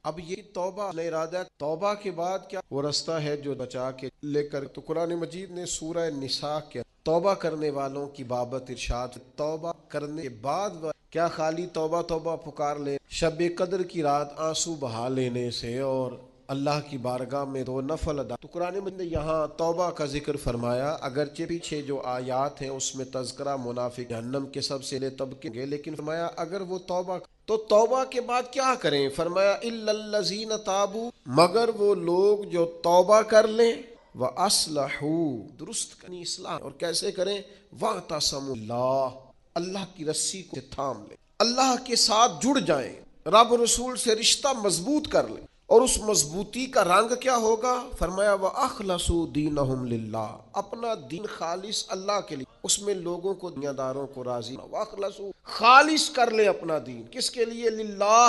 اب یہ توبہ نے ارادہ، توبہ کے بعد کیا وہ رستہ ہے جو بچا کے لے کر، تو قرآن مجید نے سورہ نساء کے توبہ کرنے والوں کی بابت ارشاد، توبہ کرنے کے بعد کیا خالی توبہ توبہ پکار لے شب قدر کی رات آنسو بہا لینے سے اور اللہ کی بارگاہ میں دو نفل ادا، تو قرآن مجید نے یہاں توبہ کا ذکر فرمایا، اگرچہ پیچھے جو آیات ہیں اس میں تذکرہ منافق جہنم کے سب سے لے طبقے گے، لیکن فرمایا اگر وہ توبہ، تو توبہ کے بعد کیا کریں؟ فرمایا الا الذین تابوا، مگر وہ لوگ جو توبہ کر لیں، وَأَصْلَحُوا، درست کریں، اصلاح، اور کیسے کریں؟ وَاعْتَصَمُوا اللَّهَ، اللہ کی رسی کو تھام لیں، اللہ کے ساتھ جڑ جائیں، رب رسول سے رشتہ مضبوط کر لیں، اور اس مضبوطی کا رنگ کیا ہوگا؟ فرمایا وَأَخْلَصُوا دِينَهُمْ لِلَّهِ، اپنا دین خالص اللہ کے لیے، اس میں لوگوں کو، دنیا داروں کو راضی، وَأَخْلَصُوا، خالص کر لے اپنا دین، کس کے لیے؟ للہ،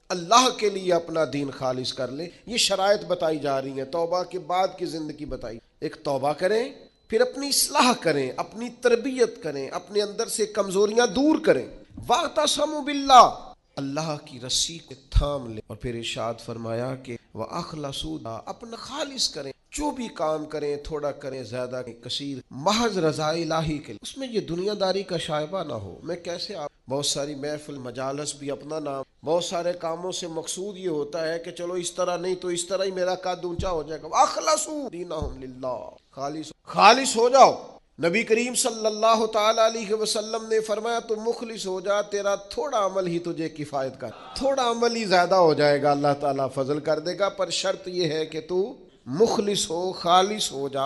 اللہ کے لیے اپنا دین خالص کر لیں۔ یہ شرائط بتائی جا رہی ہیں، توبہ کے بعد کی زندگی بتائی، ایک توبہ کریں، پھر اپنی اصلاح کریں، اپنی تربیت کریں، اپنے اندر سے کمزوریاں دور کریں، وَاعْتَصَمُوا بِاللَّهِ، اللہ کی رسی کو تھام لیں، اور پھر ارشاد فرمایا کہ وَأَخْلَصُوا، اپنا خالص کریں، جو بھی کام کریں، تھوڑا کریں، زیادہ کریں، کثیر، محض رضا الہی کے لیے، اس میں یہ دنیا داری کا شائبہ نہ ہو۔ میں کیسے آپ بہت ساری محفل مجالس بھی اپنا نام، بہت سارے کاموں سے مقصود یہ ہوتا ہے کہ چلو اس طرح نہیں تو اس طرح ہی میرا قد اونچا ہو جائے گا۔ وَأَخْلَصُوا دِينَهُمْ لِلَّهِ، خالص ہو جاؤ۔ نبی کریم صلی اللہ تعالی علیہ وسلم نے فرمایا تو مخلص ہو جا، تیرا تھوڑا عمل ہی تجھے کفایت کر، تھوڑا عمل ہی زیادہ ہو جائے گا، اللہ تعالیٰ فضل کر دے گا، پر شرط یہ ہے کہ تو مخلص ہو، خالص ہو جا۔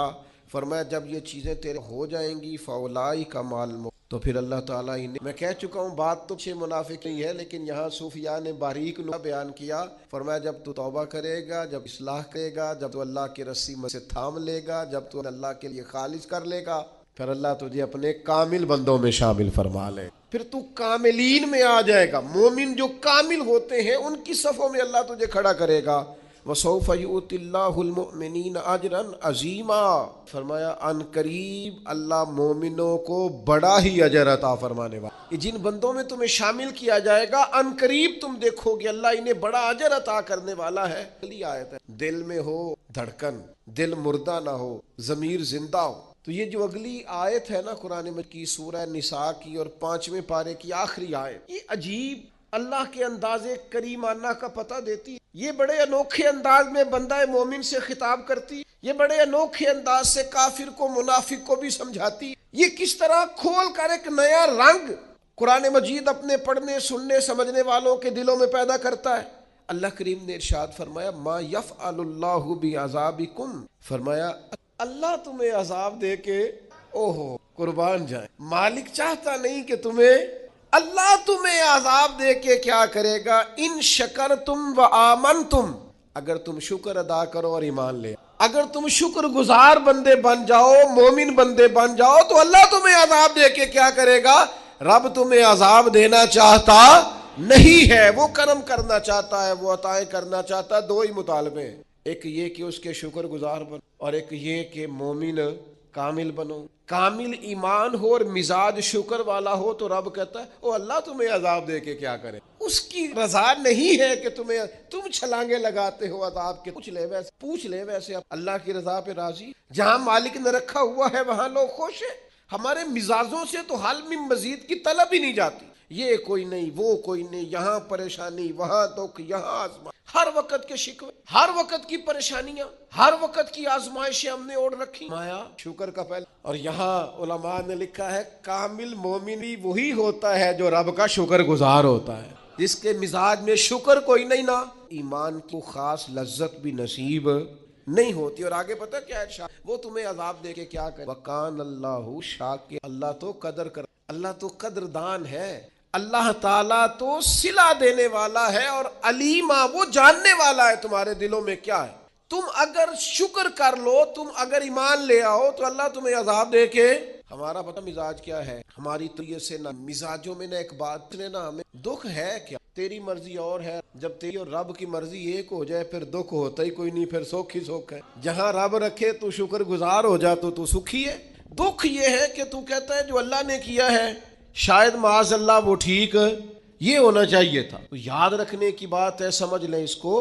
فرمایا جب یہ چیزیں تیرے ہو جائیں گی فَأُولَٰئِکَ مَعَ الْمُقْرَبِینَ، تو پھر اللہ تعالیٰ ہی نے، میں کہہ چکا ہوں بات تو چھ منافق نہیں ہے، لیکن یہاں صوفیاء نے باریک نکتہ بیان کیا۔ فرمایا جب تو توبہ کرے گا، جب اصلاح کرے گا، جب تو اللہ کی رسی میں سے تھام لے گا، جب تو اللہ کے لیے خالص کر لے گا، پھر اللہ تجھے اپنے کامل بندوں میں شامل فرما لے، پھر تو کاملین میں آ جائے گا۔ مومن جو کامل ہوتے ہیں ان کی صفوں میں اللہ تجھے کھڑا کرے گا۔ وَسَوْفَ يُؤْتِ اللَّهُ الْمُؤْمِنِينَ أَجْرًا عَظِيمًا، فرمایا ان قریب اللہ مومنوں کو بڑا ہی اجر عطا فرمانے والا، جن بندوں میں تمہیں شامل کیا جائے گا ان قریب تم دیکھو گے اللہ انہیں بڑا اجر عطا کرنے والا ہے۔ پہلی آیت ہے، دل میں ہو دھڑکن، دل مردہ نہ ہو، ضمیر زندہ ہو۔ تو یہ جو اگلی آیت ہے نا قرآن مجید کی، سورہ نساء کی اور 5ویں پارے کی آخری آیت، یہ عجیب اللہ کے انداز کریمانہ کا پتہ دیتی ہے۔ یہ بڑے انوکھے انداز میں بندہ مومن سے خطاب کرتی، یہ بڑے انوکھے انداز سے کافر کو، منافق کو بھی سمجھاتی، یہ کس طرح کھول کر ایک نیا رنگ قرآن مجید اپنے پڑھنے، سننے، سمجھنے والوں کے دلوں میں پیدا کرتا ہے۔ اللہ کریم نے ارشاد فرمایا ما یفعل اللہ بعذابکم، فرمایا اللہ تمہیں عذاب دے کے اوہو قربان جائے، مالک چاہتا نہیں کہ تمہیں، اللہ تمہیں عذاب دے کے کیا کرے گا؟ ان شکرتم و آمنتم، اگر تم شکر ادا کرو اور ایمان لے، اگر تم شکر گزار بندے بن جاؤ، مومن بندے بن جاؤ، تو اللہ تمہیں عذاب دے کے کیا کرے گا؟ رب تمہیں عذاب دینا چاہتا نہیں ہے، وہ کرم کرنا چاہتا ہے، وہ عطائیں کرنا چاہتا ہے۔ دو ہی مطالبے ہیں، ایک یہ کہ اس کے شکر گزار بنو، اور ایک یہ کہ مومن کامل بنو، کامل ایمان ہو اور مزاج شکر والا ہو، تو رب کہتا ہے او اللہ تمہیں عذاب دے کے کیا کرے، اس کی رضا نہیں ہے کہ تم چھلانگے لگاتے ہو عذاب کے، پوچھ لے ویسے اللہ کی رضا پہ راضی؟ جہاں مالک نے رکھا ہوا ہے وہاں لوگ خوش ہیں، ہمارے مزاجوں سے تو حل میں مزید کی طلب ہی نہیں جاتی، یہ کوئی نہیں، وہ کوئی نہیں، یہاں پریشانی، وہاں دکھ، یہاں آزمائش، ہر وقت کے شکوے، ہر وقت کی پریشانیاں، ہر وقت کی آزمائشیں ہم نے اوڑھ رکھی، مایا شکر کا پہل۔ اور یہاں علماء نے لکھا ہے کامل مومن بھی وہی ہوتا ہے جو رب کا شکر گزار ہوتا ہے، جس کے مزاج میں شکر کوئی نہیں، نہ ایمان کو خاص لذت بھی نصیب نہیں ہوتی۔ اور آگے پتہ کیا ہے؟ وہ تمہیں عذاب دے کے کیا کرے؟ وَقَانَ اللَّهُ شَاکِرًا، اللہ تو قدر کر، اللہ تو قدردان ہے، اللہ تعالیٰ تو صلہ دینے والا ہے، اور علیمہ وہ جاننے والا ہے تمہارے دلوں میں کیا ہے۔ تم اگر شکر کر لو، تم اگر ایمان لے آؤ، تو اللہ تمہیں عذاب دے کے، ہمارا پتہ مزاج کیا ہے، ہماری طریقے سے نہ مزاجوں میں نہ ایک بات نے، نہ ہمیں دکھ ہے کیا، تیری مرضی اور ہے، جب تیری اور رب کی مرضی ایک ہو جائے پھر دکھ ہوتا ہی کوئی نہیں، پھر سکھ ہی سکھ ہے۔ جہاں رب رکھے تو شکر گزار ہو جا تو سکھی ہے، دکھ یہ ہے کہ تو کہتا ہے جو اللہ نے کیا ہے شاید معاذ اللہ وہ ٹھیک یہ ہونا چاہیے تھا. تو یاد رکھنے کی بات ہے, سمجھ لیں اس کو.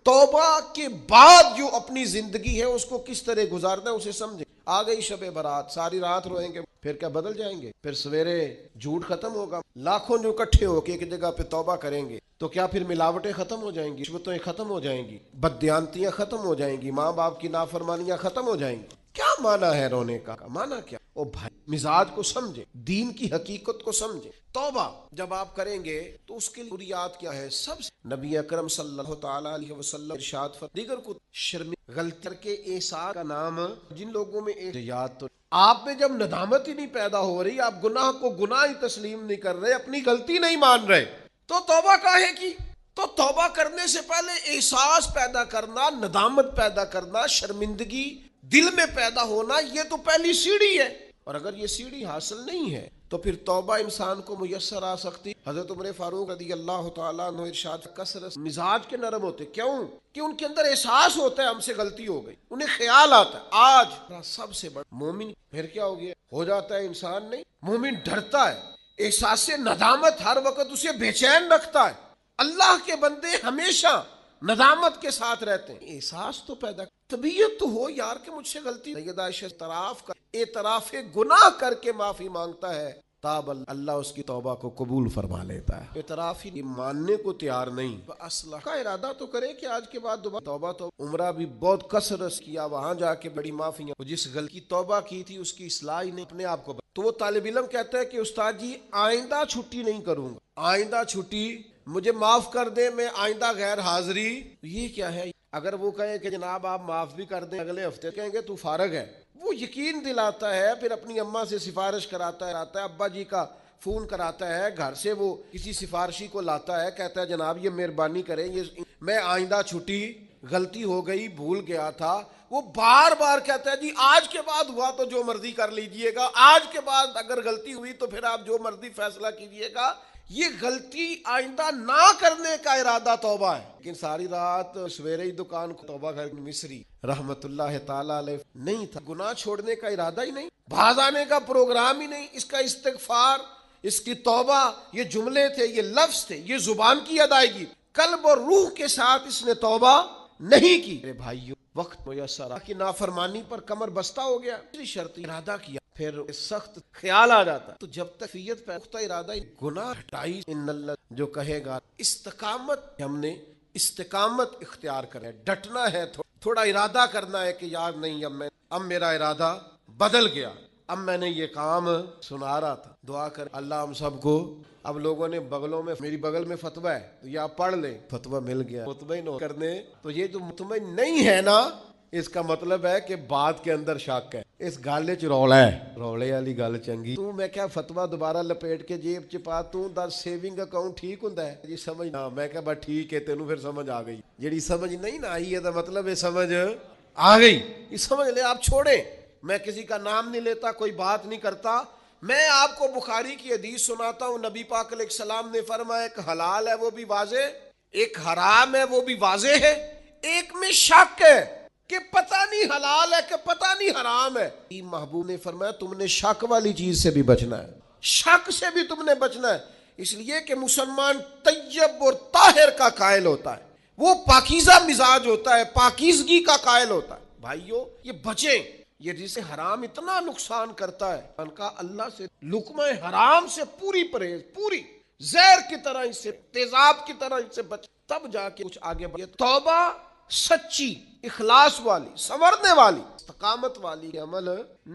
توبہ کے بعد جو اپنی زندگی ہے اس کو کس طرح گزارنا ہے اسے سمجھیں. آ گئی شب برات, ساری رات روئیں گے, پھر کیا بدل جائیں گے؟ پھر سویرے جھوٹ ختم ہوگا, لاکھوں جو اکٹھے ہو کے ایک جگہ پہ توبہ کریں گے تو کیا پھر ملاوٹیں ختم ہو جائیں گی, رشوتیں ختم ہو جائیں گی, بددیانتیاں ختم ہو جائیں گی, ماں باپ کی نافرمانیاں ختم ہو جائیں گی؟ کیا معنی ہے رونے کا؟ معنی کیا؟ او بھائی, مزاج کو سمجھے, دین کی حقیقت کو سمجھے. توبہ جب آپ کریں گے تو اس کی ضروریات کیا ہے؟ سب سے نبی اکرم صلی اللہ تعالی علیہ وسلم ارشاد دیگر کو شرم غلطی کر کے احساس کا نام, جن لوگوں میں یاد تو آپ میں جب ندامت ہی نہیں پیدا ہو رہی, آپ گناہ کو گناہ ہی تسلیم نہیں کر رہے, اپنی غلطی نہیں مان رہے, تو توبہ کاہے کی؟ تو توبہ کرنے سے پہلے احساس پیدا کرنا, ندامت پیدا کرنا, شرمندگی دل میں پیدا ہونا, یہ تو پہلی سیڑھی ہے. اور اگر یہ سیڑھی حاصل نہیں ہے تو پھر توبہ انسان کو میسر آ سکتی. حضرت عمر فاروق رضی اللہ تعالیٰ عنہ ارشاد, کثرت مزاج کے نرم ہوتے. کیوں؟ کہ ان کے اندر احساس ہوتا ہے ہم سے غلطی ہو گئی, انہیں خیال آتا ہے آج سب سے بڑا مومن. پھر کیا ہو گیا؟ ہو جاتا ہے انسان نہیں, مومن ڈرتا ہے, احساس سے ندامت ہر وقت اسے بے چین رکھتا ہے. اللہ کے بندے ہمیشہ ندامت کے ساتھ رہتے ہیں. احساس تو پیدا, طبیعت تو ہو یار کہ مجھ سے غلطی. سیدہ عائشہ اعتراف گناہ کر کے معافی مانگتا ہے, تاب اللہ اس کی توبہ کو قبول فرما لیتا ہے. اعتراف ہی ماننے کو تیار نہیں, اصلاح کا ارادہ تو کرے کہ آج کے بعد دوبارہ توبہ. تو عمرہ بھی بہت کثرت کیا, وہاں جا کے بڑی معافیاں, جس غلطی توبہ کی تھی اس کی اصلاح ہی نہیں, اپنے آپ کو. تو وہ طالب علم کہتا ہے کہ استاد جی آئندہ چھٹی نہیں کروں گا, آئندہ چھٹی مجھے معاف کر دیں, میں آئندہ غیر حاضری. یہ کیا ہے؟ اگر وہ کہیں کہ جناب آپ معاف بھی کر دیں, اگلے ہفتے کہیں گے تو فارغ ہے, وہ یقین دلاتا ہے, پھر اپنی اماں سے سفارش کراتا ہے, ابا جی کا فون کراتا ہے, گھر سے وہ کسی سفارشی کو لاتا ہے, کہتا ہے جناب یہ مہربانی کریں, یہ میں آئندہ چھٹی, غلطی ہو گئی, بھول گیا تھا. وہ بار بار کہتا ہے جی آج کے بعد ہوا تو جو مرضی کر لیجئے گا, آج کے بعد اگر غلطی ہوئی تو پھر آپ جو مرضی فیصلہ کیجئے گا. یہ غلطی آئندہ نہ کرنے کا ارادہ توبہ ہے. لیکن ساری رات سویرے ہی دکان کو توبہ کر. مصری رحمت اللہ تعالی علیہ نہیں تھا, گناہ چھوڑنے کا ارادہ ہی نہیں, باز آنے کا پروگرام ہی نہیں, اس کا استغفار, اس کی توبہ, یہ جملے تھے, یہ لفظ تھے, یہ زبان کی ادائیگی, قلب اور روح کے ساتھ اس نے توبہ نہیں کی. میرے بھائیو, وقت میسر کی نافرمانی پر کمر بستہ ہو گیا, شرط ارادہ کیا, پھر سخت خیال آ جاتا. تو جب تک فیت پہ پختہ ارادہ گناہ ہٹائی, ان اللہ جو کہے گا استقامت, ہم نے استقامت اختیار کرے, ڈٹنا ہے, تھوڑا ارادہ کرنا ہے کہ یار نہیں, اب میرا ارادہ بدل گیا, اب میں نے یہ کام سنا رہا تھا. دعا کر اللہ ہم سب کو. اب لوگوں نے بغلوں میں, میری بغل میں فتویٰ ہے تو یہ آپ پڑھ لیں, فتویٰ مل گیا, مطمئن کرنے. تو یہ جو مطمئن نہیں ہے نا, اس کا مطلب ہے کہ بات کے اندر شک ہے, اس گالے چ رولا ہے, رولے والی گل چنگی. تو میں کیا فتویٰ دوبارہ لپیٹ کے جیب چ پا, تو دا سیونگ اکاؤنٹ ٹھیک ہوندا ہے جی, سمجھ نہ. میں کہا بس ٹھیک ہے, تینوں پھر سمجھ آ گئی. جیڑی سمجھ نہیں نہ آئی ہے, دا مطلب ہے سمجھ آ گئی. یہ سمجھ لے, آپ چھوڑیں, میں کسی کا نام نہیں لیتا, کوئی بات نہیں کرتا. میں آپ کو بخاری کی حدیث سناتا ہوں. نبی پاک علیہ السلام نے فرمایا, ایک حلال ہے وہ بھی واضح, ایک حرام ہے وہ بھی واضح ہے, ایک میں شک ہے کہ پتہ نہیں حلال ہے کہ پتہ نہیں حرام ہے. محبوب نے فرمایا تم نے شک والی چیز سے بھی بچنا ہے, شک سے بھی تم نے بچنا ہے. اس لیے کہ مسلمان طیب اور طاہر کا قائل ہوتا ہے, وہ پاکیزہ مزاج ہوتا ہے, پاکیزگی کا قائل ہوتا ہے. بھائیو یہ بچیں, یہ جسے حرام اتنا نقصان کرتا ہے, ان کا اللہ سے لقمہ حرام سے پوری پرہیز, پوری زہر کی طرح اس سے, تیزاب کی طرح اس سے بچ, تب جا کے کچھ آگے بڑھے. توبہ سچی, اخلاص والی, سنورنے والی, استقامت والی عمل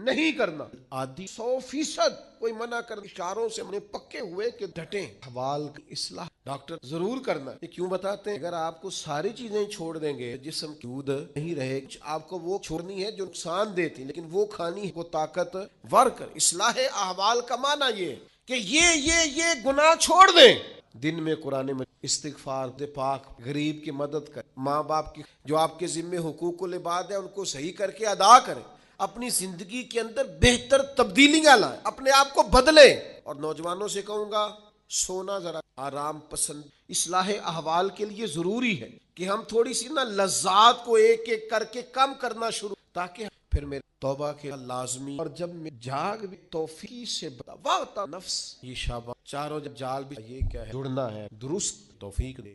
نہیں کرنا. آدھی 100% کوئی منع کر, اشاروں سے ہم نے پکے ہوئے کہ ڈٹیں. حوال کی اصلاح ڈاکٹر ضرور کرنا. یہ کیوں بتاتے ہیں؟ اگر آپ کو ساری چیزیں چھوڑ دیں گے, جسم کی دودھ نہیں رہے, آپ کو وہ چھوڑنی ہے جو نقصان دیتی, لیکن وہ کھانی ہے وہ طاقت ور کر. اصلاح احوال کا معنی یہ ہے کہ یہ گناہ چھوڑ دیں. دن میں قرآن میں استغفار, پاک, غریب کی مدد کر, ماں باپ کی جو آپ کے ذمہ حقوق العباد ہے ان کو صحیح کر کے ادا کریں, اپنی زندگی کے اندر بہتر تبدیلیاں لائیں, اپنے آپ کو بدلیں. اور نوجوانوں سے کہوں گا سونا ذرا آرام پسند. اصلاح احوال کے لیے ضروری ہے کہ ہم تھوڑی سی نا لذات کو ایک ایک کر کے کم کرنا شروع, تاکہ پھر میرے توبہ کے لازمی، اور جب میں جاگ بھی توفیق سے وقت نفس یہ شابہ چاروں جب جال بھی یہ کیا ہے جڑنا ہے درست توفیق دے۔